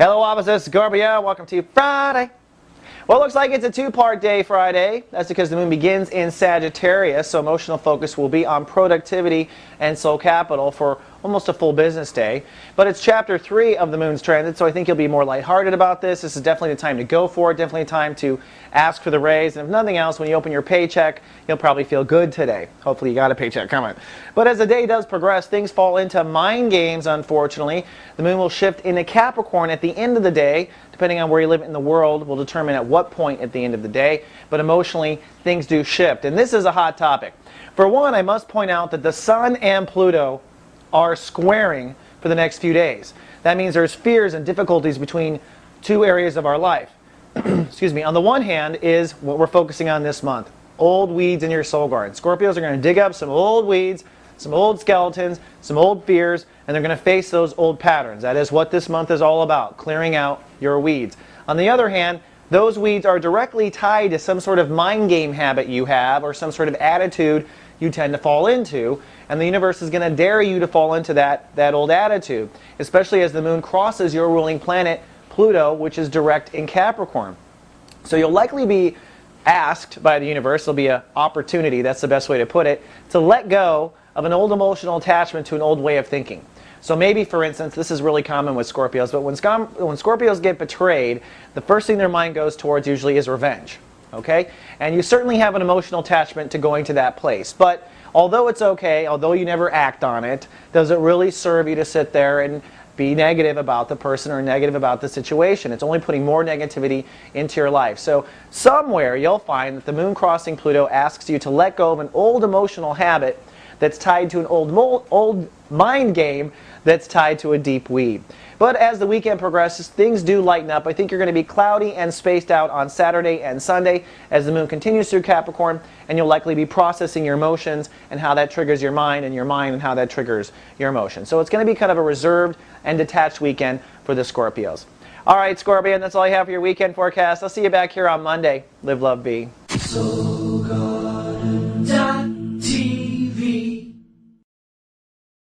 Hello opposite Scorpio, welcome to Friday. Well, it looks like it's a two-part day Friday. That's because the moon begins in Sagittarius, so emotional focus will be on productivity and soul capital for almost a full business day. But it's chapter 3 of the moon's transit, so I think you'll be more lighthearted about this. This is definitely the time to go for it, definitely a time to ask for the raise. And if nothing else, when you open your paycheck, you'll probably feel good today. Hopefully you got a paycheck coming. But as the day does progress, things fall into mind games, unfortunately. The moon will shift into Capricorn at the end of the day. Depending on where you live in the world will determine at what point at the end of the day. But emotionally, things do shift. And this is a hot topic. For one, I must point out that the Sun and Pluto are squaring for the next few days. That means there's fears and difficulties between two areas of our life. Excuse me. On the one hand is what we're focusing on this month. Old weeds in your soul garden. Scorpios are going to dig up some old weeds, some old skeletons, some old fears, and they're going to face those old patterns. That is what this month is all about, clearing out your weeds. On the other hand, those weeds are directly tied to some sort of mind game habit you have or some sort of attitude you tend to fall into, and the universe is going to dare you to fall into that old attitude, especially as the moon crosses your ruling planet, Pluto, which is direct in Capricorn. So you'll likely be asked by the universe, there'll be an opportunity, that's the best way to put it, to let go of an old emotional attachment to an old way of thinking. So maybe, for instance, this is really common with Scorpios, but when Scorpios get betrayed, the first thing their mind goes towards usually is revenge. Okay? And you certainly have an emotional attachment to going to that place. But although it's okay, although you never act on it, does it really serve you to sit there and be negative about the person or negative about the situation? It's only putting more negativity into your life. So somewhere you'll find that the moon crossing Pluto asks you to let go of an old emotional habit that's tied to an old mind game that's tied to a deep weed. But as the weekend progresses, things do lighten up. I think you're going to be cloudy and spaced out on Saturday and Sunday as the moon continues through Capricorn, and you'll likely be processing your emotions and how that triggers your mind and how that triggers your emotions. So it's going to be kind of a reserved and detached weekend for the Scorpios. All right, Scorpion, that's all I have for your weekend forecast. I'll see you back here on Monday. Live, love, be.